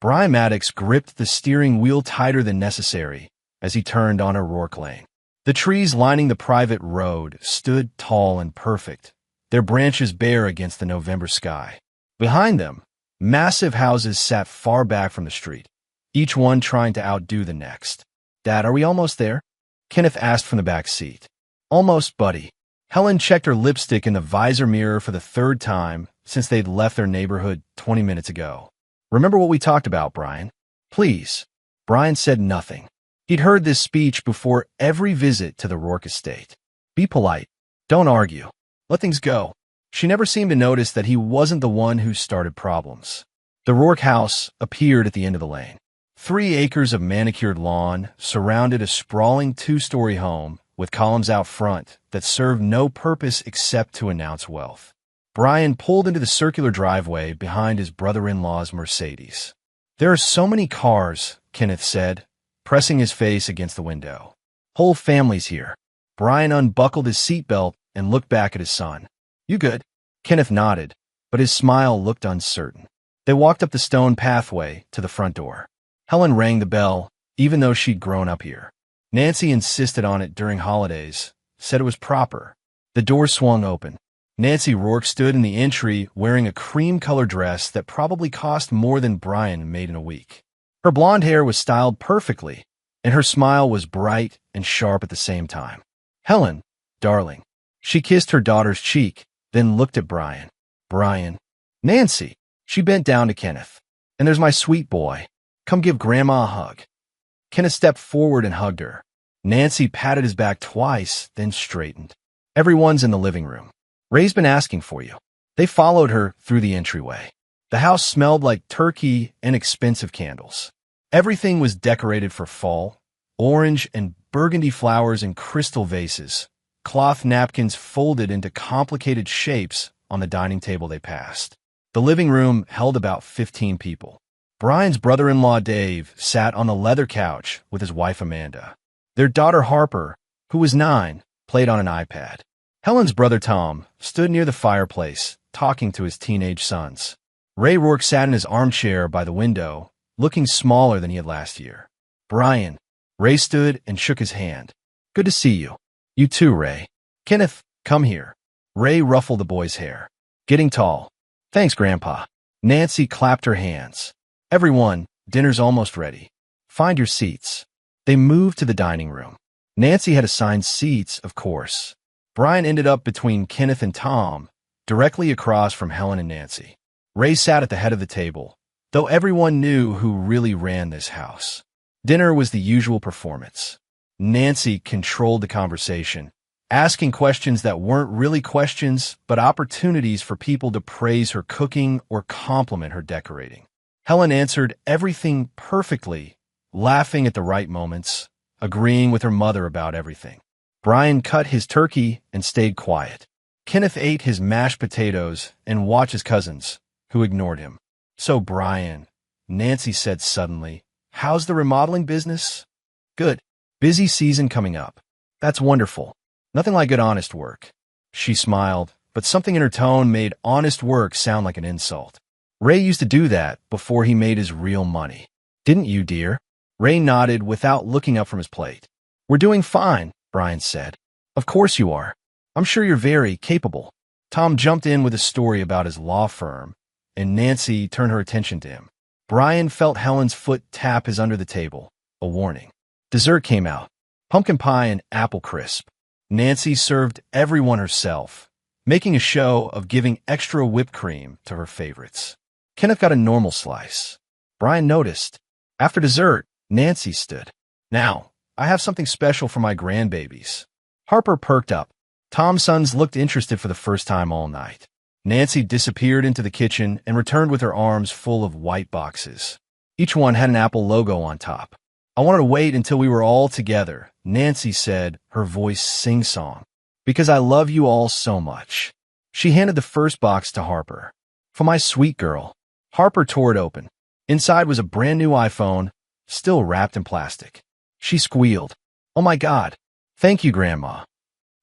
Brian Maddox gripped the steering wheel tighter than necessary as he turned on O'Rourke Lane. The trees lining the private road stood tall and perfect, their branches bare against the November sky. Behind them, massive houses sat far back from the street, each one trying to outdo the next. "Dad, are we almost there?" Kenneth asked from the back seat. "Almost, buddy." Helen checked her lipstick in the visor mirror for the third time since they'd left their neighborhood 20 minutes ago. "Remember what we talked about, Brian?" "Please." Brian said nothing. He'd heard this speech before every visit to the Rourke estate. "Be polite. Don't argue. Let things go." She never seemed to notice that he wasn't the one who started problems. The Rourke house appeared at the end of the lane. 3 acres of manicured lawn surrounded a sprawling 2-story home with columns out front that served no purpose except to announce wealth. Brian pulled into the circular driveway behind his brother-in-law's Mercedes. "There are so many cars," Kenneth said, pressing his face against the window. "Whole families here." Brian unbuckled his seatbelt and looked back at his son. "You good?" Kenneth nodded, but his smile looked uncertain. They walked up the stone pathway to the front door. Helen rang the bell, even though she'd grown up here. Nancy insisted on it during holidays, said it was proper. The door swung open. Nancy Rourke stood in the entry wearing a cream-colored dress that probably cost more than Brian made in a week. Her blonde hair was styled perfectly, and her smile was bright and sharp at the same time. "Helen, darling." She kissed her daughter's cheek, then looked at Brian. "Brian." "Nancy." She bent down to Kenneth. "And there's my sweet boy. Come give Grandma a hug." Kenneth stepped forward and hugged her. Nancy patted his back twice, then straightened. "Everyone's in the living room. Ray's been asking for you." They followed her through the entryway. The house smelled like turkey and expensive candles. Everything was decorated for fall, orange and burgundy flowers in crystal vases, cloth napkins folded into complicated shapes on the dining table they passed. The living room held about 15 people. Brian's brother-in-law Dave sat on the leather couch with his wife Amanda. Their daughter Harper, who was 9, played on an iPad. Helen's brother Tom stood near the fireplace, talking to his teenage sons. Ray Rourke sat in his armchair by the window, looking smaller than he had last year. "Brian." Ray stood and shook his hand. "Good to see you." "You too, Ray." "Kenneth, come here." Ray ruffled the boy's hair. "Getting tall." "Thanks, Grandpa." Nancy clapped her hands. "Everyone, dinner's almost ready. Find your seats." They moved to the dining room. Nancy had assigned seats, of course. Brian ended up between Kenneth and Tom, directly across from Helen and Nancy. Ray sat at the head of the table, though everyone knew who really ran this house. Dinner was the usual performance. Nancy controlled the conversation, asking questions that weren't really questions, but opportunities for people to praise her cooking or compliment her decorating. Helen answered everything perfectly, laughing at the right moments, agreeing with her mother about everything. Brian cut his turkey and stayed quiet. Kenneth ate his mashed potatoes and watched his cousins, who ignored him. "So, Brian," Nancy said suddenly, "how's the remodeling business?" "Good. Busy season coming up." "That's wonderful. Nothing like good honest work." She smiled, but something in her tone made honest work sound like an insult. "Ray used to do that before he made his real money. Didn't you, dear?" Ray nodded without looking up from his plate. "We're doing fine," Brian said. "Of course you are. I'm sure you're very capable." Tom jumped in with a story about his law firm, and Nancy turned her attention to him. Brian felt Helen's foot tap his under the table, a warning. Dessert came out, pumpkin pie and apple crisp. Nancy served everyone herself, making a show of giving extra whipped cream to her favorites. Kenneth got a normal slice. Brian noticed. After dessert, Nancy stood. "Now, I have something special for my grandbabies." Harper perked up. Tom's sons looked interested for the first time all night. Nancy disappeared into the kitchen and returned with her arms full of white boxes. Each one had an Apple logo on top. "I wanted to wait until we were all together," Nancy said, her voice sing-song, "because I love you all so much." She handed the first box to Harper. "For my sweet girl." Harper tore it open. Inside was a brand new iPhone, still wrapped in plastic. She squealed. "Oh my God. Thank you, Grandma."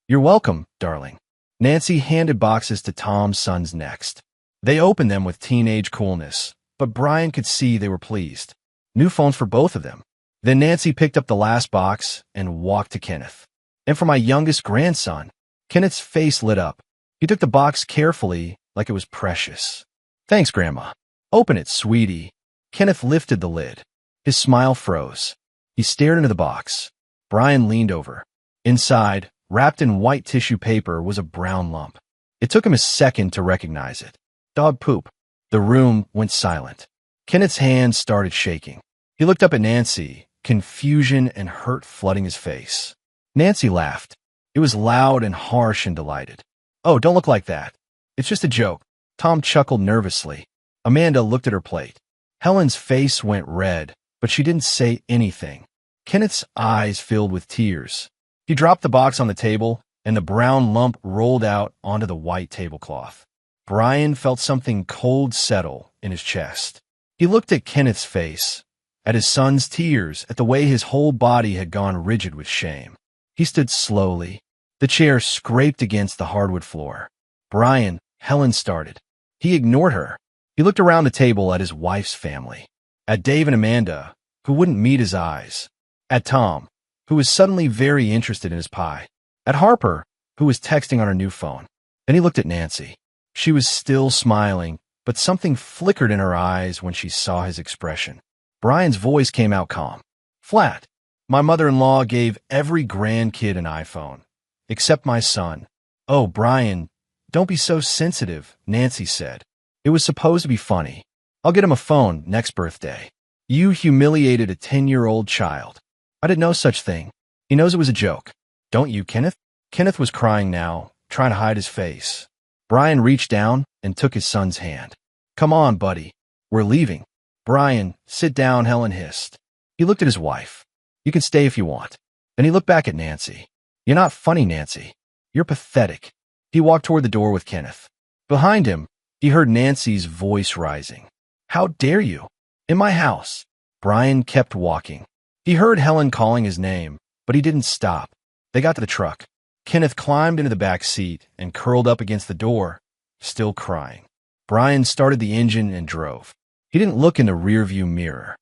"You're welcome, darling." Nancy handed boxes to Tom's sons next. They opened them with teenage coolness, but Brian could see they were pleased. New phones for both of them. Then Nancy picked up the last box and walked to Kenneth. And for my youngest grandson. Kenneth's face lit up. He took the box carefully, like it was precious. Thanks, Grandma. Open it, sweetie. Kenneth lifted the lid. His smile froze. He stared into the box. Brian leaned over. Inside, wrapped in white tissue paper, was a brown lump. It took him a second to recognize it. Dog poop. The room went silent. Kenneth's hands started shaking. He looked up at Nancy, confusion and hurt flooding his face. Nancy laughed. It was loud and harsh and delighted. Oh, don't look like that. It's just a joke. Tom chuckled nervously. Amanda looked at her plate. Helen's face went red, but she didn't say anything. Kenneth's eyes filled with tears. He dropped the box on the table, and the brown lump rolled out onto the white tablecloth. Brian felt something cold settle in his chest. He looked at Kenneth's face, at his son's tears, at the way his whole body had gone rigid with shame. He stood slowly. The chair scraped against the hardwood floor. Brian, Helen started. He ignored her. He looked around the table at his wife's family, at Dave and Amanda, who wouldn't meet his eyes, at Tom, who was suddenly very interested in his pie, at Harper, who was texting on her new phone. Then he looked at Nancy. She was still smiling, but something flickered in her eyes when she saw his expression. Brian's voice came out calm. Flat. My mother-in-law gave every grandkid an iPhone, except my son. Oh, Brian, don't be so sensitive, Nancy said. It was supposed to be funny. I'll get him a phone next birthday. You humiliated a 10-year-old child. I did no such thing. He knows it was a joke. Don't you, Kenneth? Kenneth was crying now, trying to hide his face. Brian reached down and took his son's hand. Come on, buddy. We're leaving. Brian, sit down, Helen hissed. He looked at his wife. You can stay if you want. Then he looked back at Nancy. You're not funny, Nancy. You're pathetic. He walked toward the door with Kenneth. Behind him, he heard Nancy's voice rising. How dare you? In my house. Brian kept walking. He heard Helen calling his name, but he didn't stop. They got to the truck. Kenneth climbed into the back seat and curled up against the door, still crying. Brian started the engine and drove. He didn't look in the rearview mirror.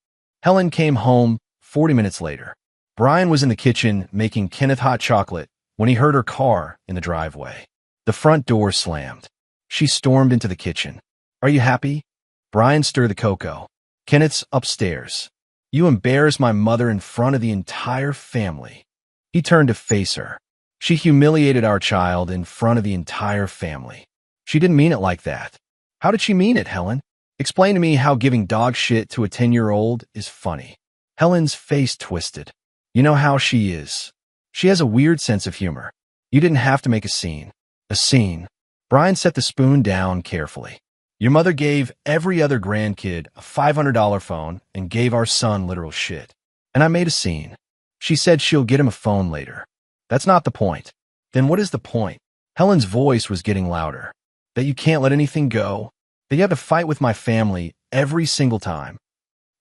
Helen came home 40 minutes later. Brian was in the kitchen making Kenneth hot chocolate when he heard her car in the driveway. The front door slammed. She stormed into the kitchen. Are you happy? Brian stirred the cocoa. Kenneth's upstairs. You embarrassed my mother in front of the entire family. He turned to face her. She humiliated our child in front of the entire family. She didn't mean it like that. How did she mean it, Helen? Explain to me how giving dog shit to a 10-year-old is funny. Helen's face twisted. You know how she is. She has a weird sense of humor. You didn't have to make a scene. A scene. Brian set the spoon down carefully. Your mother gave every other grandkid a $500 phone and gave our son literal shit. And I made a scene. She said she'll get him a phone later. That's not the point. Then what is the point? Helen's voice was getting louder. That you can't let anything go. That you have to fight with my family every single time.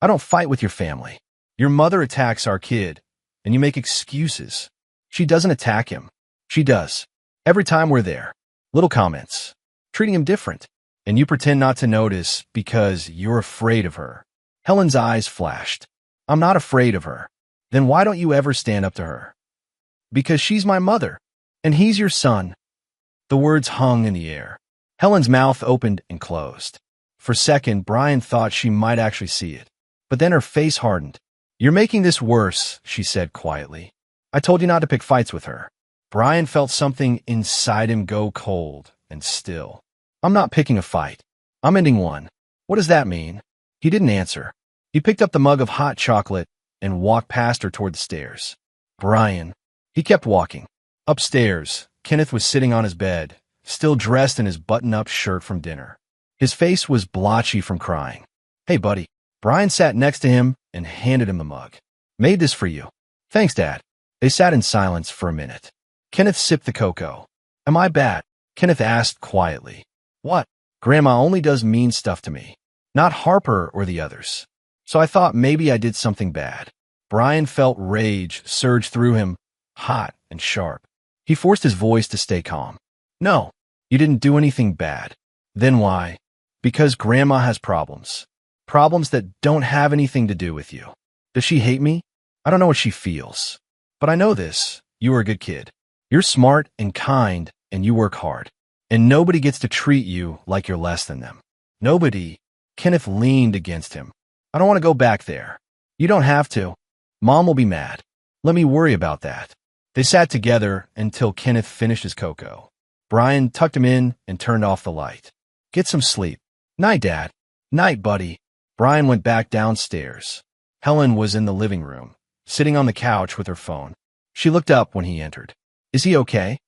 I don't fight with your family. Your mother attacks our kid, and you make excuses. She doesn't attack him. She does. Every time we're there. Little comments. Treating him different. And you pretend not to notice because you're afraid of her. Helen's eyes flashed. I'm not afraid of her. Then why don't you ever stand up to her? Because she's my mother, and he's your son. The words hung in the air. Helen's mouth opened and closed. For a second, Brian thought she might actually see it. But then her face hardened. You're making this worse, she said quietly. I told you not to pick fights with her. Brian felt something inside him go cold and still. I'm not picking a fight. I'm ending one. What does that mean? He didn't answer. He picked up the mug of hot chocolate and walked past her toward the stairs. Brian. He kept walking. Upstairs, Kenneth was sitting on his bed, still dressed in his button-up shirt from dinner. His face was blotchy from crying. Hey, buddy. Brian sat next to him and handed him the mug. Made this for you. Thanks, Dad. They sat in silence for a minute. Kenneth sipped the cocoa. Am I bad? Kenneth asked quietly. What? Grandma only does mean stuff to me. Not Harper or the others. So I thought maybe I did something bad. Brian felt rage surge through him, hot and sharp. He forced his voice to stay calm. No, you didn't do anything bad. Then why? Because Grandma has problems. Problems that don't have anything to do with you. Does she hate me? I don't know what she feels. But I know this. You are a good kid. You're smart and kind, and you work hard. And nobody gets to treat you like you're less than them. Nobody. Kenneth leaned against him. I don't want to go back there. You don't have to. Mom will be mad. Let me worry about that. They sat together until Kenneth finished his cocoa. Brian tucked him in and turned off the light. Get some sleep. Night, Dad. Night, buddy. Brian went back downstairs. Helen was in the living room, sitting on the couch with her phone. She looked up when he entered. Is he okay?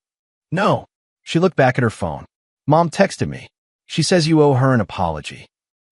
No. She looked back at her phone. Mom texted me. She says you owe her an apology.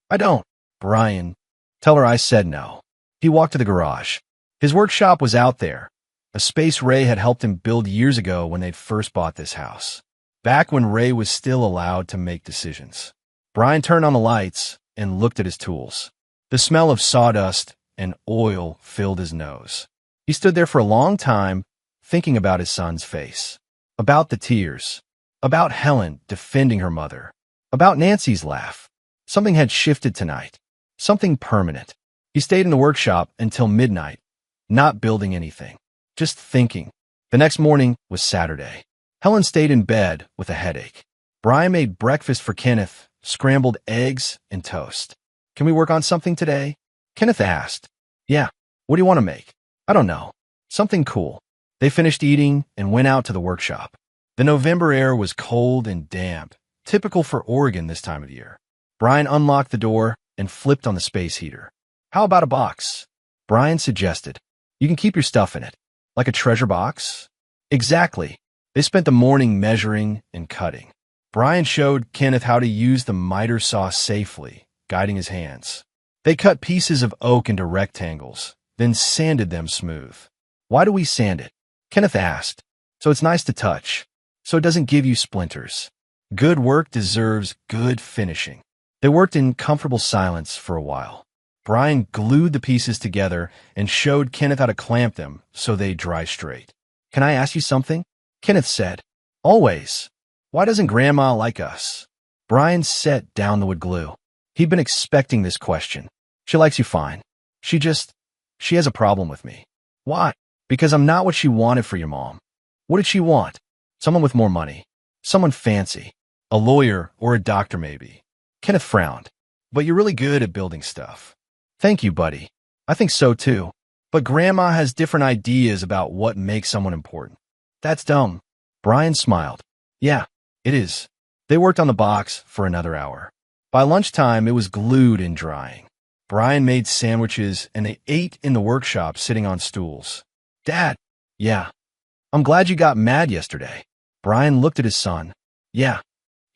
I don't. Brian. Tell her I said no. He walked to the garage. His workshop was out there, a space Ray had helped him build years ago when they'd first bought this house. Back when Ray was still allowed to make decisions. Brian turned on the lights and looked at his tools. The smell of sawdust and oil filled his nose. He stood there for a long time, thinking about his son's face, about the tears, about Helen defending her mother, about Nancy's laugh. Something had shifted tonight, something permanent. He stayed in the workshop until midnight, not building anything, just thinking. The next morning was Saturday. Helen stayed in bed with a headache. Brian made breakfast for Kenneth, scrambled eggs and toast. Can we work on something today? Kenneth asked. Yeah. What do you want to make? I don't know. Something cool. They finished eating and went out to the workshop. The November air was cold and damp, typical for Oregon this time of year. Brian unlocked the door and flipped on the space heater. How about a box? Brian suggested. You can keep your stuff in it. Like a treasure box? Exactly. They spent the morning measuring and cutting. Brian showed Kenneth how to use the miter saw safely, guiding his hands. They cut pieces of oak into rectangles, then sanded them smooth. Why do we sand it? Kenneth asked. So it's nice to touch, so it doesn't give you splinters. Good work deserves good finishing. They worked in comfortable silence for a while. Brian glued the pieces together and showed Kenneth how to clamp them so they'd dry straight. Can I ask you something? Kenneth said. Always. Why doesn't Grandma like us? Brian set down the wood glue. He'd been expecting this question. She likes you fine. She has a problem with me. Why? Because I'm not what she wanted for your mom. What did she want? Someone with more money. Someone fancy. A lawyer or a doctor maybe. Kenneth frowned. But you're really good at building stuff. Thank you, buddy. I think so too. But Grandma has different ideas about what makes someone important. That's dumb. Brian smiled. Yeah, it is. They worked on the box for another hour. By lunchtime, it was glued and drying. Brian made sandwiches and they ate in the workshop sitting on stools. Dad. Yeah. I'm glad you got mad yesterday. Brian looked at his son. Yeah.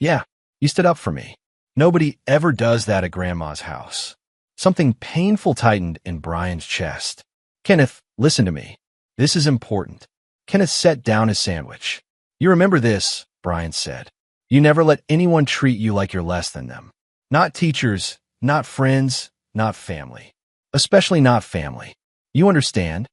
You stood up for me. Nobody ever does that at Grandma's house. Something painful tightened in Brian's chest. Kenneth, listen to me. This is important. Kenneth set down his sandwich. You remember this, Brian said. You never let anyone treat you like you're less than them. Not teachers, not friends, not family. Especially not family. You understand?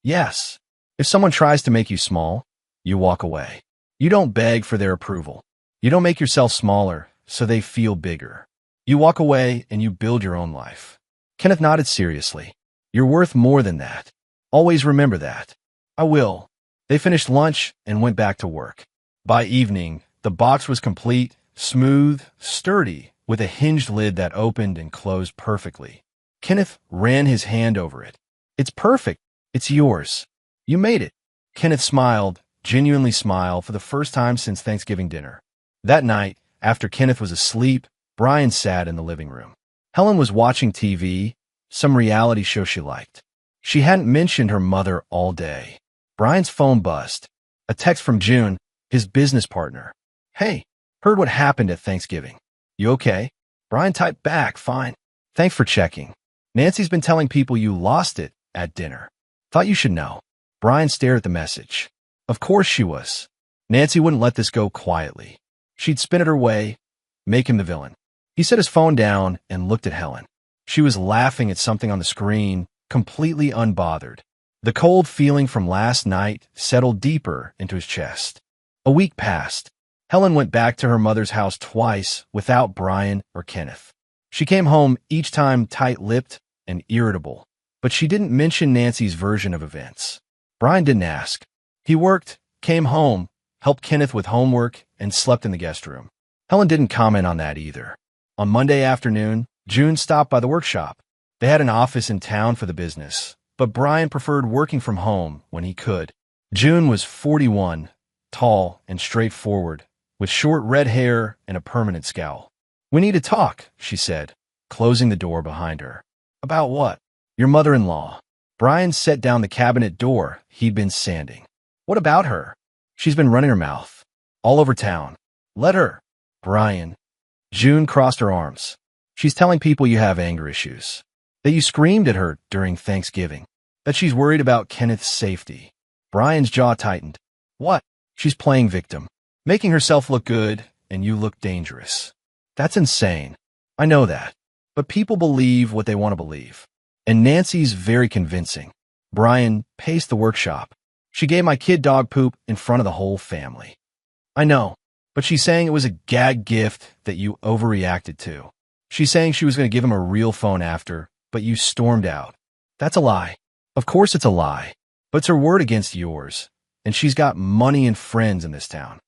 Yes. If someone tries to make you small, you walk away. You don't beg for their approval. You don't make yourself smaller so they feel bigger. You walk away and you build your own life. Kenneth nodded seriously. You're worth more than that. Always remember that. I will. They finished lunch and went back to work. By evening, the box was complete, smooth, sturdy, with a hinged lid that opened and closed perfectly. Kenneth ran his hand over it. It's perfect. It's yours. You made it. Kenneth smiled, genuinely smiled, for the first time since Thanksgiving dinner. That night, after Kenneth was asleep, Brian sat in the living room. Helen was watching TV, some reality show she liked. She hadn't mentioned her mother all day. Brian's phone buzzed. A text from June, his business partner. Hey, heard what happened at Thanksgiving. You okay? Brian typed back, fine. Thanks for checking. Nancy's been telling people you lost it at dinner. Thought you should know. Brian stared at the message. Of course she was. Nancy wouldn't let this go quietly. She'd spin it her way, make him the villain. He set his phone down and looked at Helen. She was laughing at something on the screen, completely unbothered. The cold feeling from last night settled deeper into his chest. A week passed. Helen went back to her mother's house twice without Brian or Kenneth. She came home each time tight-lipped and irritable, but she didn't mention Nancy's version of events. Brian didn't ask. He worked, came home, helped Kenneth with homework, and slept in the guest room. Helen didn't comment on that either. On Monday afternoon, June stopped by the workshop. They had an office in town for the business, but Brian preferred working from home when he could. June was 41, tall and straightforward, with short red hair and a permanent scowl. "We need to talk," she said, closing the door behind her. "About what?" "Your mother-in-law." Brian set down the cabinet door he'd been sanding. "What about her?" "She's been running her mouth. All over town." "Let her." "Brian." June crossed her arms. "She's telling people you have anger issues. That you screamed at her during Thanksgiving. That she's worried about Kenneth's safety." Brian's jaw tightened. "What?" "She's playing victim. Making herself look good, and you look dangerous." "That's insane." "I know that. But people believe what they want to believe. And Nancy's very convincing." Brian paced the workshop. "She gave my kid dog poop in front of the whole family." "I know. But she's saying it was a gag gift that you overreacted to. She's saying she was going to give him a real phone after, but you stormed out." "That's a lie." "Of course it's a lie. But it's her word against yours. And she's got money and friends in this town."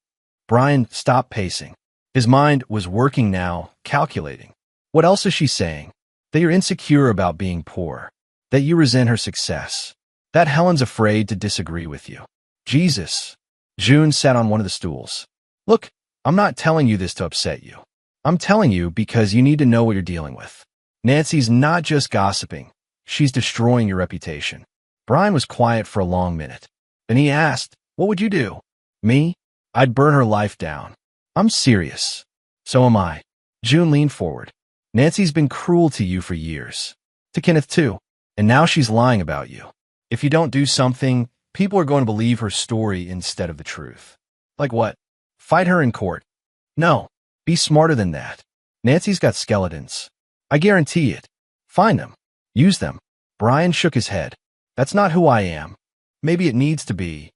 Brian stopped pacing. His mind was working now, calculating. "What else is she saying?" "That you're insecure about being poor. That you resent her success. That Helen's afraid to disagree with you." "Jesus." June sat on one of the stools. "Look, I'm not telling you this to upset you. I'm telling you because you need to know what you're dealing with. Nancy's not just gossiping. She's destroying your reputation." Brian was quiet for a long minute. Then he asked, "What would you do?" "Me? I'd burn her life down." "I'm serious." "So am I." June leaned forward. "Nancy's been cruel to you for years. To Kenneth, too. And now she's lying about you. If you don't do something, people are going to believe her story instead of the truth." "Like what?" "Fight her in court." "No. Be smarter than that. Nancy's got skeletons. I guarantee it. Find them. Use them." Brian shook his head. "That's not who I am." "Maybe it needs to be."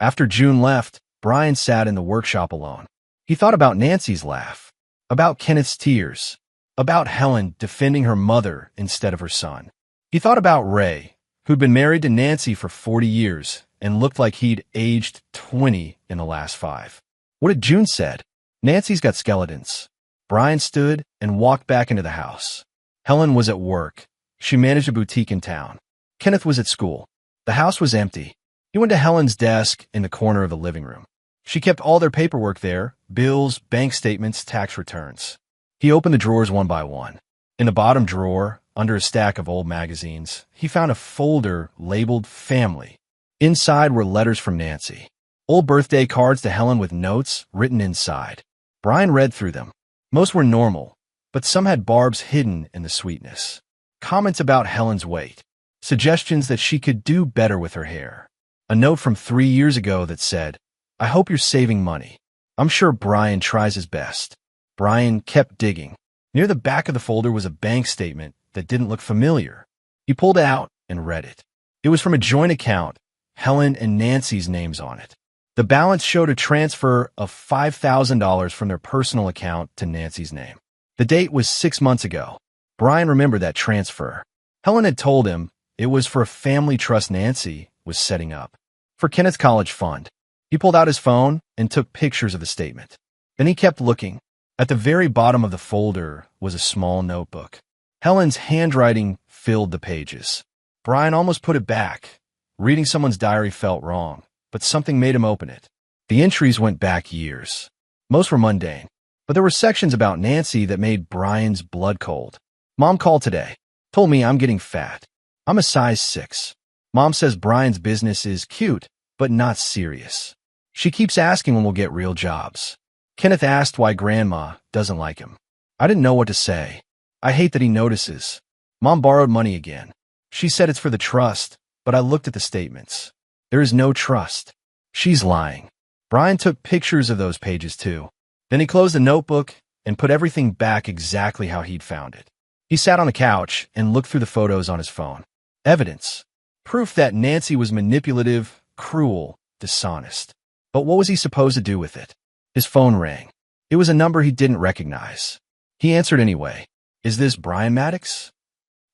After June left, Brian sat in the workshop alone. He thought about Nancy's laugh, about Kenneth's tears, about Helen defending her mother instead of her son. He thought about Ray, who'd been married to Nancy for 40 years and looked like he'd aged 20 in the last 5. What had June said? Nancy's got skeletons. Brian stood and walked back into the house. Helen was at work. She managed a boutique in town. Kenneth was at school. The house was empty. He went to Helen's desk in the corner of the living room. She kept all their paperwork there, bills, bank statements, tax returns. He opened the drawers one by one. In the bottom drawer, under a stack of old magazines, he found a folder labeled Family. Inside were letters from Nancy. Old birthday cards to Helen with notes written inside. Brian read through them. Most were normal, but some had barbs hidden in the sweetness. Comments about Helen's weight. Suggestions that she could do better with her hair. A note from 3 years ago that said, "I hope you're saving money. I'm sure Brian tries his best." Brian kept digging. Near the back of the folder was a bank statement that didn't look familiar. He pulled it out and read it. It was from a joint account, Helen and Nancy's names on it. The balance showed a transfer of $5,000 from their personal account to Nancy's name. The date was 6 months ago. Brian remembered that transfer. Helen had told him it was for a family trust Nancy was setting up. For Kenneth's college fund. He pulled out his phone and took pictures of the statement. Then he kept looking. At the very bottom of the folder was a small notebook. Helen's handwriting filled the pages. Brian almost put it back. Reading someone's diary felt wrong, but something made him open it. The entries went back years. Most were mundane, but there were sections about Nancy that made Brian's blood cold. "Mom called today. Told me I'm getting fat. I'm a size 6. Mom says Brian's business is cute, but not serious. She keeps asking when we'll get real jobs. Kenneth asked why Grandma doesn't like him. I didn't know what to say. I hate that he notices. Mom borrowed money again. She said it's for the trust, but I looked at the statements. There is no trust. She's lying." Brian took pictures of those pages too. Then he closed the notebook and put everything back exactly how he'd found it. He sat on the couch and looked through the photos on his phone. Evidence. Proof that Nancy was manipulative, cruel, dishonest. But what was he supposed to do with it? His phone rang. It was a number he didn't recognize. He answered anyway. Is this Brian Maddox?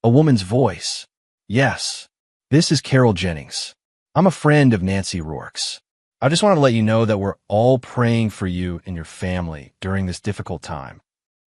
A woman's voice. Yes. This is Carol Jennings. I'm a friend of Nancy Rourke's. I just want to let you know that we're all praying for you and your family during this difficult time.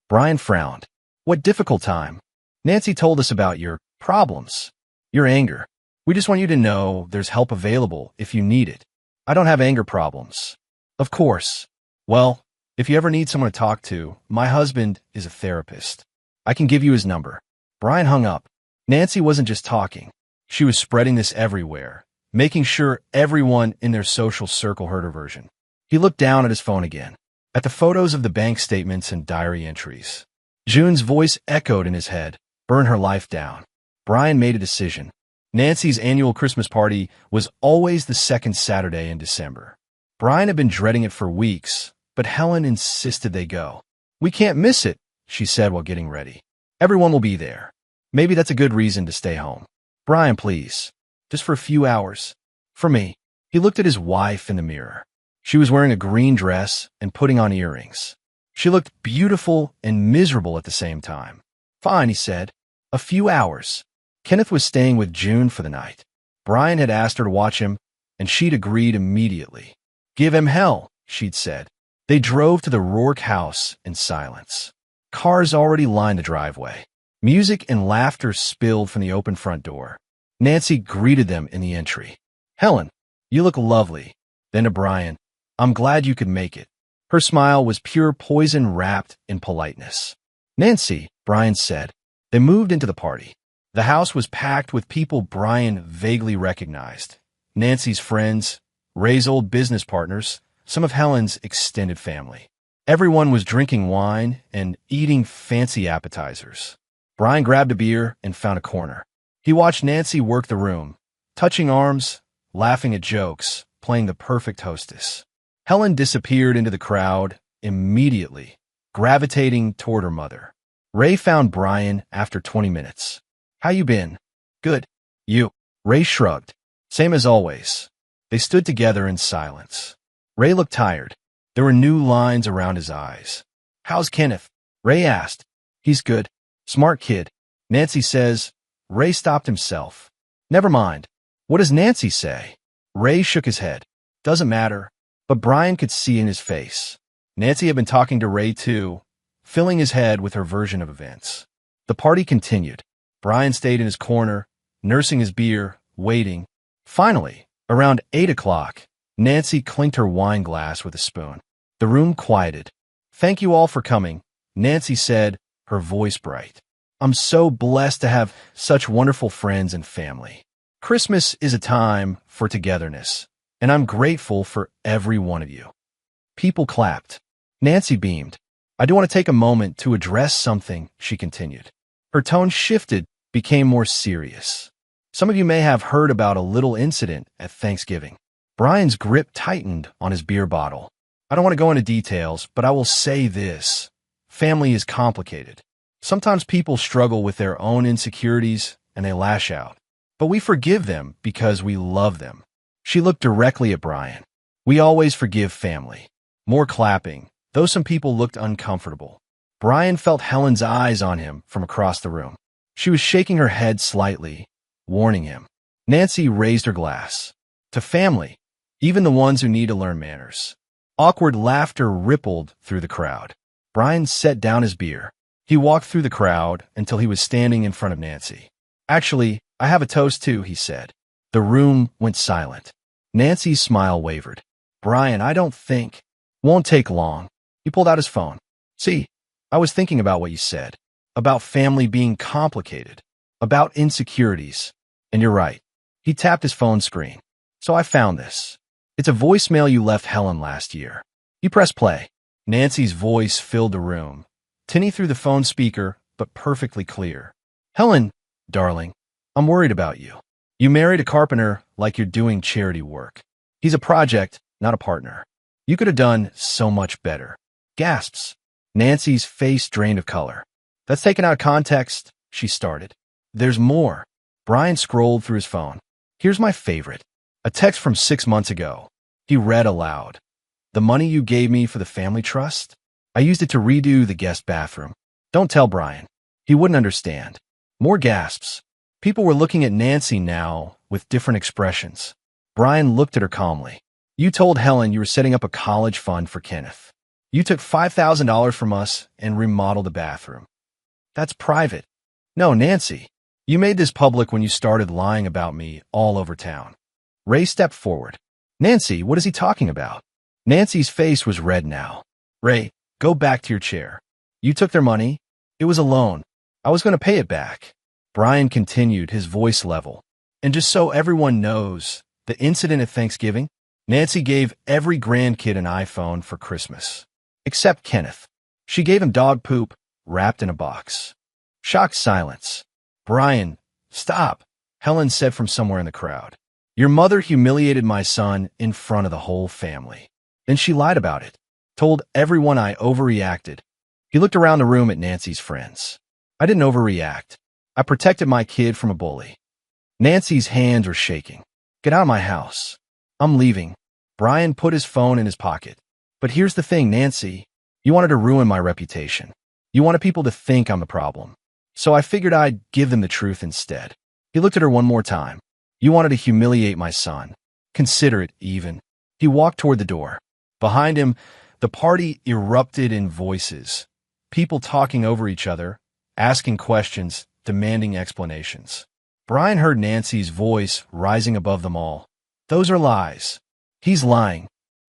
Brian frowned. What difficult time? Nancy told us about your problems, your anger. We just want you to know there's help available if you need it. I don't have anger problems. Of course. Well, if you ever need someone to talk to, my husband is a therapist. I can give you his number. Brian hung up. Nancy wasn't just talking. She was spreading this everywhere, making sure everyone in their social circle heard her version. He looked down at his phone again, at the photos of the bank statements and diary entries. June's voice echoed in his head. Burn her life down. Brian made a decision. Nancy's annual Christmas party was always the second Saturday in December. Brian had been dreading it for weeks, but Helen insisted they go. We can't miss it, she said while getting ready. Everyone will be there. Maybe that's a good reason to stay home. Brian, please. Just for a few hours. For me. He looked at his wife in the mirror. She was wearing a green dress and putting on earrings. She looked beautiful and miserable at the same time. Fine, he said. A few hours. Kenneth was staying with June for the night. Brian had asked her to watch him, and she'd agreed immediately. Give him hell, she'd said. They drove to the Rourke house in silence. Cars already lined the driveway. Music and laughter spilled from the open front door. Nancy greeted them in the entry. Helen, you look lovely. Then to Brian, I'm glad you could make it. Her smile was pure poison wrapped in politeness. Nancy, Brian said. They moved into the party. The house was packed with people Brian vaguely recognized. Nancy's friends, Ray's old business partners, some of Helen's extended family. Everyone was drinking wine and eating fancy appetizers. Brian grabbed a beer and found a corner. He watched Nancy work the room, touching arms, laughing at jokes, playing the perfect hostess. Helen disappeared into the crowd immediately, gravitating toward her mother. Ray found Brian after 20 minutes. How you been? Good. You? Ray shrugged. Same as always. They stood together in silence. Ray looked tired. There were new lines around his eyes. How's Kenneth? Ray asked. He's good. Smart kid. Nancy says. Ray stopped himself. Never mind. What does Nancy say? Ray shook his head. Doesn't matter. But Brian could see in his face. Nancy had been talking to Ray too, filling his head with her version of events. The party continued. Brian stayed in his corner, nursing his beer, waiting. Finally, around 8 o'clock, Nancy clinked her wine glass with a spoon. The room quieted. Thank you all for coming, Nancy said, her voice bright. I'm so blessed to have such wonderful friends and family. Christmas is a time for togetherness, and I'm grateful for every one of you. People clapped. Nancy beamed. I do want to take a moment to address something, she continued. Her tone shifted, became more serious. Some of you may have heard about a little incident at Thanksgiving. Brian's grip tightened on his beer bottle. I don't want to go into details, but I will say this. Family is complicated. Sometimes people struggle with their own insecurities and they lash out. But we forgive them because we love them. She looked directly at Brian. We always forgive family. More clapping, though some people looked uncomfortable. Brian felt Helen's eyes on him from across the room. She was shaking her head slightly, warning him. Nancy raised her glass. To family, even the ones who need to learn manners. Awkward laughter rippled through the crowd. Brian set down his beer. He walked through the crowd until he was standing in front of Nancy. Actually, I have a toast too, he said. The room went silent. Nancy's smile wavered. Brian, I don't think. Won't take long. He pulled out his phone. See, I was thinking about what you said. About family being complicated. About insecurities. And you're right. He tapped his phone screen. So I found this. It's a voicemail you left Helen last year. You press play. Nancy's voice filled the room. Tinny through the phone speaker, but perfectly clear. Helen, darling, I'm worried about you. You married a carpenter like you're doing charity work. He's a project, not a partner. You could have done so much better. Gasps. Nancy's face drained of color. That's taken out of context, she started. There's more. Brian scrolled through his phone. Here's my favorite. A text from 6 months ago. He read aloud. The money you gave me for the family trust? I used it to redo the guest bathroom. Don't tell Brian. He wouldn't understand. More gasps. People were looking at Nancy now with different expressions. Brian looked at her calmly. You told Helen you were setting up a college fund for Kenneth. You took $5,000 from us and remodeled the bathroom. That's private. No, Nancy. You made this public when you started lying about me all over town. Ray stepped forward. Nancy, what is he talking about? Nancy's face was red now. Ray, go back to your chair. You took their money. It was a loan. I was going to pay it back. Brian continued, his voice level. And just so everyone knows, the incident at Thanksgiving, Nancy gave every grandkid an iPhone for Christmas. Except Kenneth. She gave him dog poop wrapped in a box. Shocked silence. Brian, stop, Helen said from somewhere in the crowd. Your mother humiliated my son in front of the whole family. Then she lied about it. Told everyone I overreacted. He looked around the room at Nancy's friends. I didn't overreact. I protected my kid from a bully. Nancy's hands were shaking. Get out of my house. I'm leaving. Brian put his phone in his pocket. But here's the thing, Nancy. You wanted to ruin my reputation. You wanted people to think I'm the problem. So I figured I'd give them the truth instead. He looked at her one more time. You wanted to humiliate my son. Consider it even. He walked toward the door. Behind him, the party erupted in voices. People talking over each other, asking questions, demanding explanations. Brian heard Nancy's voice rising above them all. Those are lies. He's lying.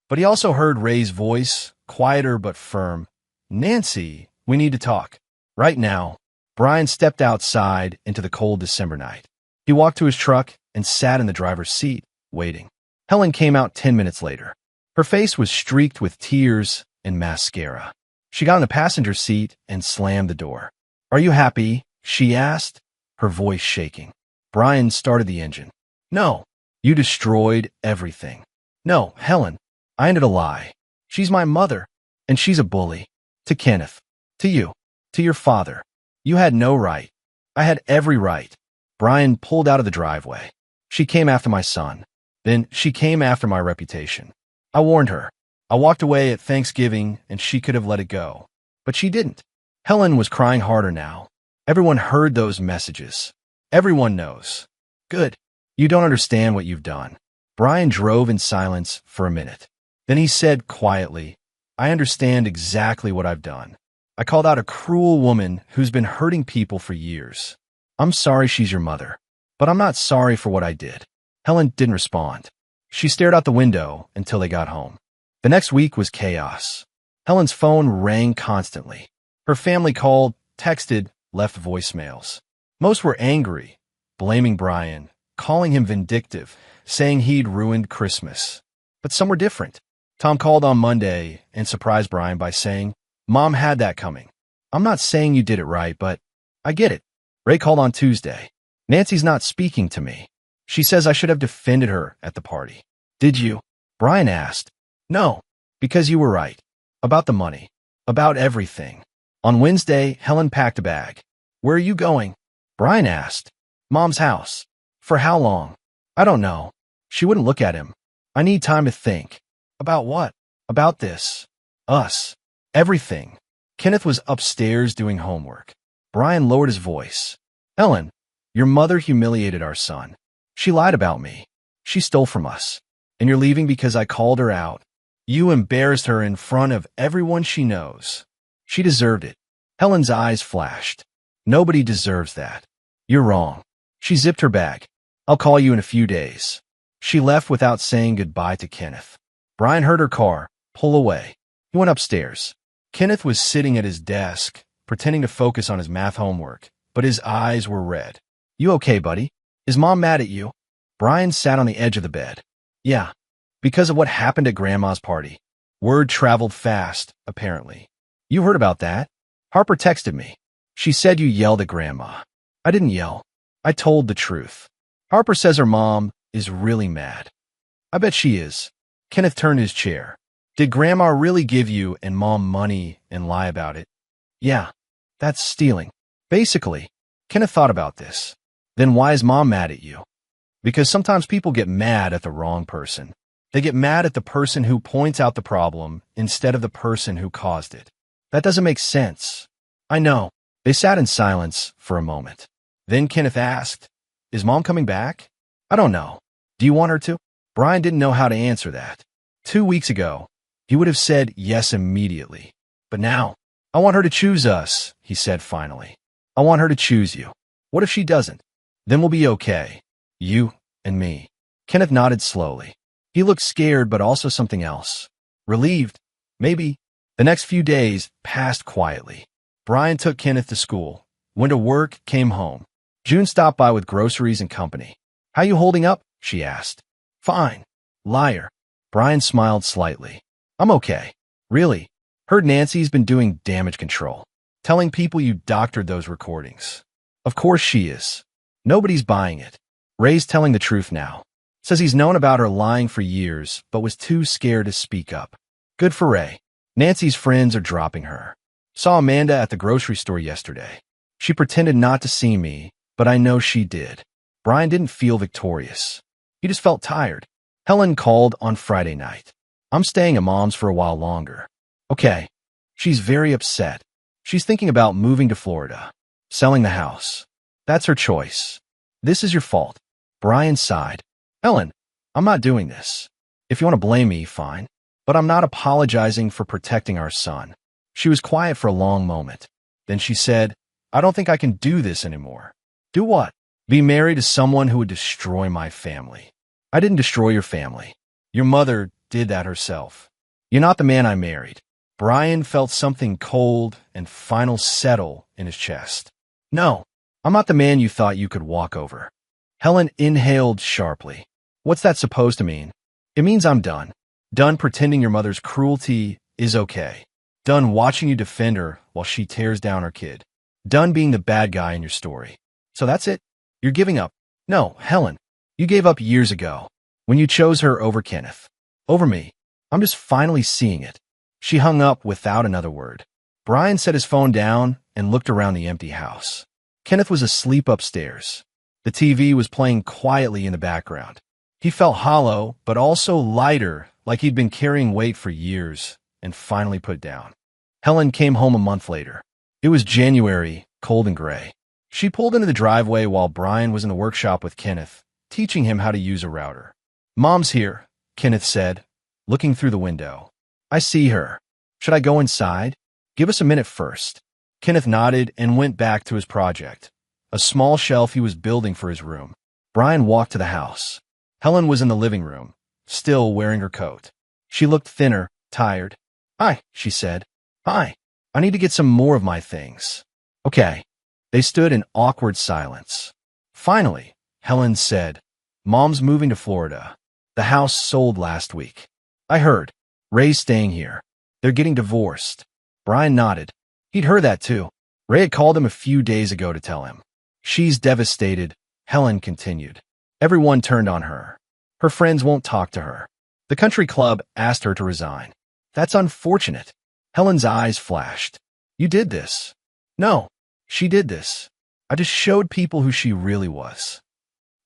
But he also heard Ray's voice, quieter but firm. Nancy, we need to talk. Right now. Brian stepped outside into the cold December night. He walked to his truck and sat in the driver's seat, waiting. Helen came out 10 minutes later. Her face was streaked with tears and mascara. She got in the passenger seat and slammed the door. Are you happy? She asked, her voice shaking. Brian started the engine. No, you destroyed everything. No, Helen, I ended a lie. She's my mother, and she's a bully. To Kenneth, to you, to your father. You had no right. I had every right. Brian pulled out of the driveway. She came after my son. Then she came after my reputation. I warned her. I walked away at Thanksgiving, and she could have let it go. But she didn't. Helen was crying harder now. Everyone heard those messages. Everyone knows. Good. You don't understand what you've done. Brian drove in silence for a minute. Then he said quietly, I understand exactly what I've done. I called out a cruel woman who's been hurting people for years. I'm sorry she's your mother, but I'm not sorry for what I did. Helen didn't respond. She stared out the window until they got home. The next week was chaos. Helen's phone rang constantly. Her family called, texted, left voicemails. Most were angry, blaming Brian, calling him vindictive, saying he'd ruined Christmas. But some were different. Tom called on Monday and surprised Brian by saying, Mom had that coming. I'm not saying you did it right, but I get it. Ray called on Tuesday. Nancy's not speaking to me. She says I should have defended her at the party. Did you? Brian asked. No, because you were right. About the money. About everything. On Wednesday, Helen packed a bag. Where are you going? Brian asked. Mom's house. For how long? I don't know. She wouldn't look at him. I need time to think. About what? About this. Us. Everything. Kenneth was upstairs doing homework. Brian lowered his voice. Ellen, your mother humiliated our son. She lied about me. She stole from us. And you're leaving because I called her out. You embarrassed her in front of everyone she knows. She deserved it. Helen's eyes flashed. Nobody deserves that. You're wrong. She zipped her bag. I'll call you in a few days. She left without saying goodbye to Kenneth. Brian heard her car pull away. He went upstairs. Kenneth was sitting at his desk, pretending to focus on his math homework, but his eyes were red. You okay, buddy? Is Mom mad at you? Brian sat on the edge of the bed. Yeah, because of what happened at Grandma's party. Word traveled fast, apparently. You heard about that? Harper texted me. She said you yelled at Grandma. I didn't yell. I told the truth. Harper says her mom is really mad. I bet she is. Kenneth turned his chair. Did Grandma really give you and Mom money and lie about it? Yeah, that's stealing. Basically, Kenneth thought about this. Then why is Mom mad at you? Because sometimes people get mad at the wrong person. They get mad at the person who points out the problem instead of the person who caused it. That doesn't make sense. I know. They sat in silence for a moment. Then Kenneth asked, "Is Mom coming back?" "I don't know. Do you want her to?" Brian didn't know how to answer that. 2 weeks ago, he would have said yes immediately. But now, "I want her to choose us," he said finally. "I want her to choose you. What if she doesn't? Then we'll be okay. You and me." Kenneth nodded slowly. He looked scared, but also something else. Relieved, maybe. The next few days passed quietly. Brian took Kenneth to school, went to work, came home. June stopped by with groceries and company. "How you holding up?" she asked. "Fine." "Liar." Brian smiled slightly. "I'm okay." "Really? Heard Nancy's been doing damage control. Telling people you doctored those recordings." "Of course she is. Nobody's buying it. Ray's telling the truth now. Says he's known about her lying for years, but was too scared to speak up. Good for Ray. Nancy's friends are dropping her. Saw Amanda at the grocery store yesterday. She pretended not to see me, but I know she did." Brian didn't feel victorious. He just felt tired. Helen called on Friday night. "I'm staying at Mom's for a while longer." "Okay." She's very upset. She's thinking about moving to Florida, selling the house. That's her choice. "This is your fault." Brian sighed. "Helen, I'm not doing this. If you want to blame me, fine. But I'm not apologizing for protecting our son." She was quiet for a long moment. Then she said, "I don't think I can do this anymore." "Do what?" "Be married to someone who would destroy my family." "I didn't destroy your family. Your mother did that herself. You're not the man I married." Brian felt something cold and final settle in his chest. "No, I'm not the man you thought you could walk over." Helen inhaled sharply. "What's that supposed to mean?" "It means I'm done. Done pretending your mother's cruelty is okay. Done watching you defend her while she tears down her kid. Done being the bad guy in your story. So that's it? You're giving up." "No, Helen. You gave up years ago, when you chose her over Kenneth. Over me. I'm just finally seeing it." She hung up without another word. Brian set his phone down and looked around the empty house. Kenneth was asleep upstairs. The TV was playing quietly in the background. He felt hollow, but also lighter, like he'd been carrying weight for years, and finally put down. Helen came home a month later. It was January, cold and gray. She pulled into the driveway while Brian was in the workshop with Kenneth, teaching him how to use a router. "Mom's here," Kenneth said, looking through the window. "I see her. Should I go inside? Give us a minute first." Kenneth nodded and went back to his project, a small shelf he was building for his room. Brian walked to the house. Helen was in the living room, still wearing her coat. She looked thinner, tired. "Hi," she said. "Hi. I need to get some more of my things." "Okay." They stood in awkward silence. Finally, Helen said, "Mom's moving to Florida. The house sold last week." "I heard. Ray's staying here. They're getting divorced." Brian nodded. He'd heard that too. Ray had called him a few days ago to tell him. "She's devastated," Helen continued. "Everyone turned on her. Her friends won't talk to her. The country club asked her to resign." "That's unfortunate." Helen's eyes flashed. "You did this." "No, she did this. I just showed people who she really was."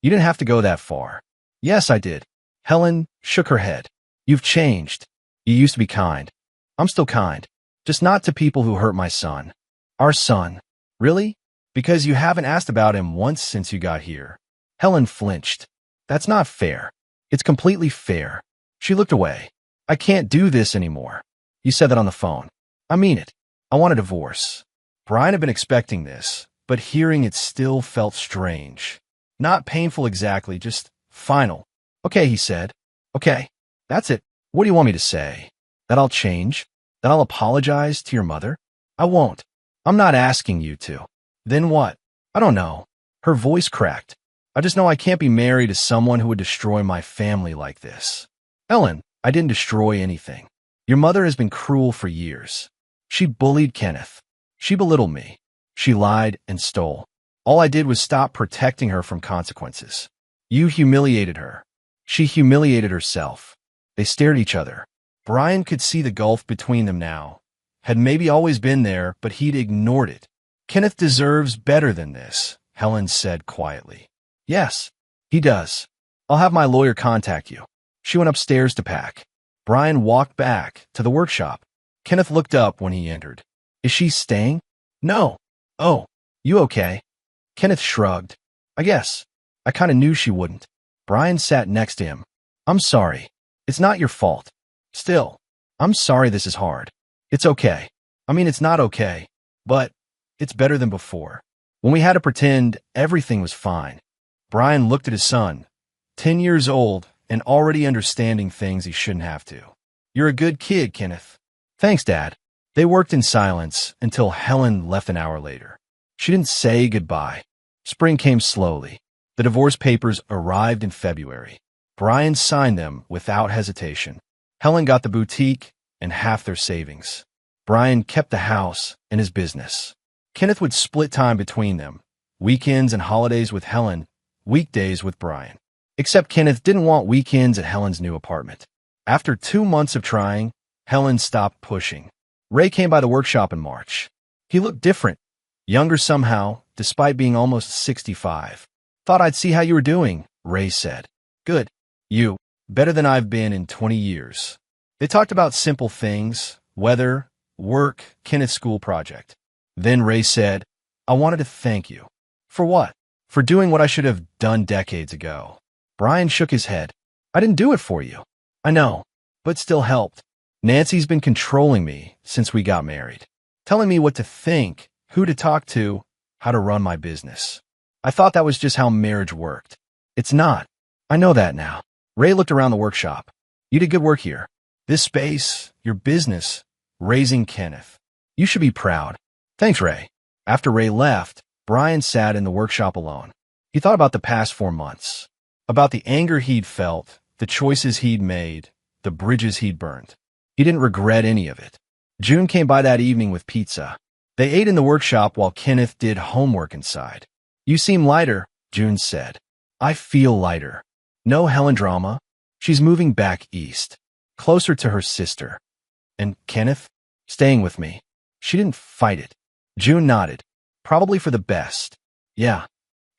"You didn't have to go that far." "Yes, I did." Helen shook her head. "You've changed. You used to be kind. I'm still kind. Just not to people who hurt my son." "Our son?" "Really? Because you haven't asked about him once since you got here." Helen flinched. "That's not fair." "It's completely fair." She looked away. "I can't do this anymore." "You said that on the phone." "I mean it. I want a divorce." Brian had been expecting this, but hearing it still felt strange. Not painful exactly, just final. "Okay," he said. "Okay. That's it. What do you want me to say? That I'll change? That I'll apologize to your mother?" "I won't. I'm not asking you to." "Then what?" "I don't know." Her voice cracked. "I just know I can't be married to someone who would destroy my family like this." "Ellen, I didn't destroy anything. Your mother has been cruel for years. She bullied Kenneth. She belittled me. She lied and stole. All I did was stop protecting her from consequences. You humiliated her. She humiliated herself." They stared at each other. Brian could see the gulf between them now. Had maybe always been there, but he'd ignored it. "Kenneth deserves better than this," Helen said quietly. "Yes, he does. I'll have my lawyer contact you." She went upstairs to pack. Brian walked back to the workshop. Kenneth looked up when he entered. "Is she staying?" "No." Oh, you okay? Kenneth shrugged. I guess. I kinda knew she wouldn't. Brian sat next to him. I'm sorry. It's not your fault. Still, I'm sorry this is hard. It's okay. I mean, it's not okay, but it's better than before. When we had to pretend everything was fine. Brian looked at his son, 10 years old and already understanding things he shouldn't have to. You're a good kid, Kenneth. Thanks, Dad. They worked in silence until Helen left an hour later. She didn't say goodbye. Spring came slowly. The divorce papers arrived in February. Brian signed them without hesitation. Helen got the boutique and half their savings. Brian kept the house and his business. Kenneth would split time between them, weekends and holidays with Helen, weekdays with Brian. Except Kenneth didn't want weekends at Helen's new apartment. After 2 months of trying, Helen stopped pushing. Ray came by the workshop in March. He looked different, younger somehow, despite being almost 65. Thought I'd see how you were doing, Ray said. Good. You. Better than I've been in 20 years. They talked about simple things, weather, work, Kenneth's school project. Then Ray said, I wanted to thank you. For what? For doing what I should have done decades ago. Brian shook his head. I didn't do it for you. I know, but still helped. Nancy's been controlling me since we got married, telling me what to think, who to talk to, how to run my business. I thought that was just how marriage worked. It's not. I know that now. Ray looked around the workshop. You did good work here. This space, your business, raising Kenneth. You should be proud. Thanks, Ray. After Ray left, Brian sat in the workshop alone. He thought about the past 4 months, about the anger he'd felt, the choices he'd made, the bridges he'd burned. He didn't regret any of it. June came by that evening with pizza. They ate in the workshop while Kenneth did homework inside. You seem lighter, June said. I feel lighter. No Helen drama. She's moving back east, closer to her sister. And Kenneth? Staying with me. She didn't fight it. June nodded. Probably for the best. Yeah.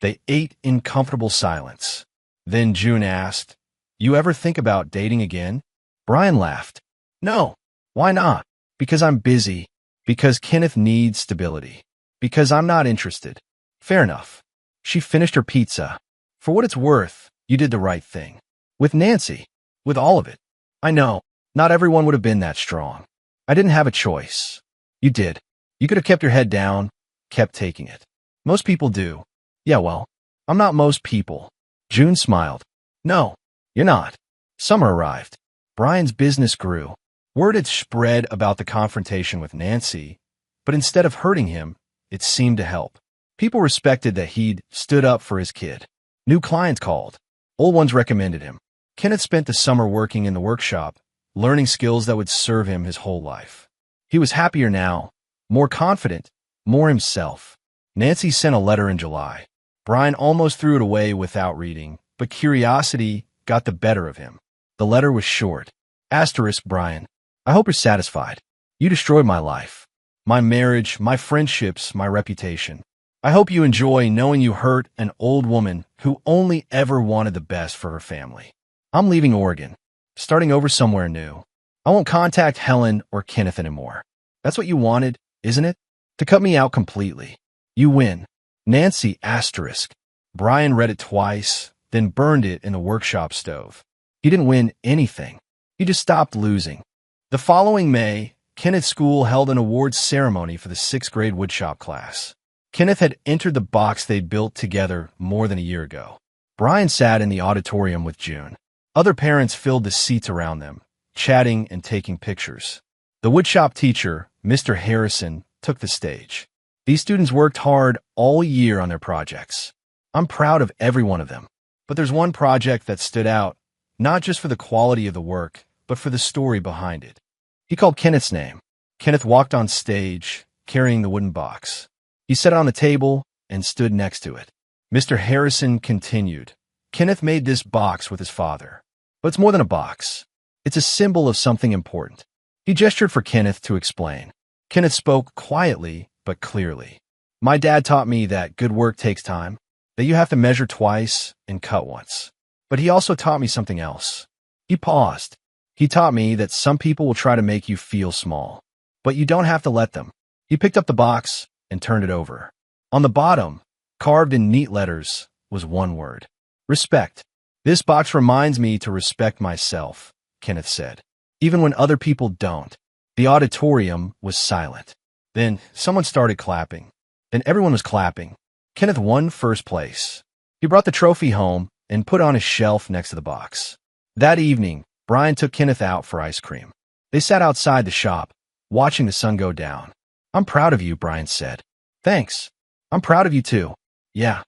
They ate in comfortable silence. Then June asked, You ever think about dating again? Brian laughed. No. Why not? Because I'm busy. Because Kenneth needs stability. Because I'm not interested. Fair enough. She finished her pizza. For what it's worth, you did the right thing. With Nancy. With all of it. I know. Not everyone would have been that strong. I didn't have a choice. You did. You could have kept your head down, kept taking it. Most people do. Yeah, well, I'm not most people. June smiled. No, you're not. Summer arrived. Brian's business grew. Word had spread about the confrontation with Nancy, but instead of hurting him, it seemed to help. People respected that he'd stood up for his kid. New clients called. Old ones recommended him. Kenneth spent the summer working in the workshop, learning skills that would serve him his whole life. He was happier now, more confident, more himself. Nancy sent a letter in July. Brian almost threw it away without reading, but curiosity got the better of him. The letter was short. Asterisk, Brian. I hope you're satisfied. You destroyed my life, my marriage, my friendships, my reputation. I hope you enjoy knowing you hurt an old woman who only ever wanted the best for her family. I'm leaving Oregon, starting over somewhere new. I won't contact Helen or Kenneth anymore. That's what you wanted, isn't it? To cut me out completely. You win. Nancy asterisk. Brian read it twice, then burned it in the workshop stove. He didn't win anything. He just stopped losing. The following May, Kenneth's school held an awards ceremony for the 6th grade woodshop class. Kenneth had entered the box they'd built together more than a year ago. Brian sat in the auditorium with June. Other parents filled the seats around them, chatting and taking pictures. The woodshop teacher, Mr. Harrison, took the stage. These students worked hard all year on their projects. I'm proud of every one of them. But there's one project that stood out, not just for the quality of the work, but for the story behind it. He called Kenneth's name. Kenneth walked on stage, carrying the wooden box. He set it on the table and stood next to it. Mr. Harrison continued. Kenneth made this box with his father. But it's more than a box. It's a symbol of something important. He gestured for Kenneth to explain. Kenneth spoke quietly but clearly. My dad taught me that good work takes time, that you have to measure twice and cut once. But he also taught me something else. He paused. He taught me that some people will try to make you feel small, but you don't have to let them. He picked up the box, and turned it over. On the bottom, carved in neat letters, was one word. Respect. This box reminds me to respect myself, Kenneth said. Even when other people don't. The auditorium was silent. Then someone started clapping. Then everyone was clapping. Kenneth won first place. He brought the trophy home and put it on his shelf next to the box. That evening, Brian took Kenneth out for ice cream. They sat outside the shop, watching the sun go down. I'm proud of you, Brian said. Thanks. I'm proud of you too. Yeah.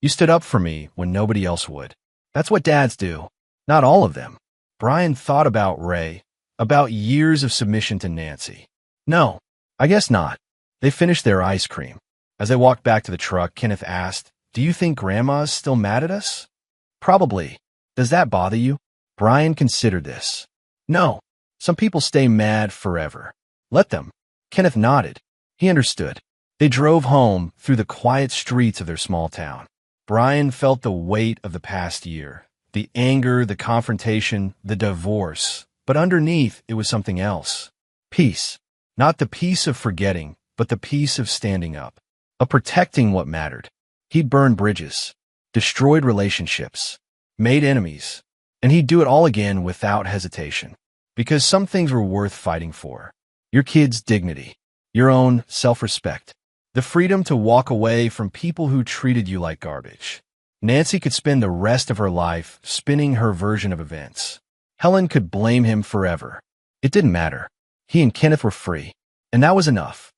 You stood up for me when nobody else would. That's what dads do. Not all of them. Brian thought about Ray, about years of submission to Nancy. No, I guess not. They finished their ice cream. As they walked back to the truck, Kenneth asked, Do you think Grandma's still mad at us? Probably. Does that bother you? Brian considered this. No. Some people stay mad forever. Let them. Kenneth nodded. He understood. They drove home through the quiet streets of their small town. Brian felt the weight of the past year. The anger, the confrontation, the divorce. But underneath, it was something else. Peace. Not the peace of forgetting, but the peace of standing up. Of protecting what mattered. He'd burned bridges. Destroyed relationships. Made enemies. And he'd do it all again without hesitation. Because some things were worth fighting for. Your kid's dignity. Your own self-respect. The freedom to walk away from people who treated you like garbage. Nancy could spend the rest of her life spinning her version of events. Helen could blame him forever. It didn't matter. He and Kenneth were free. And that was enough.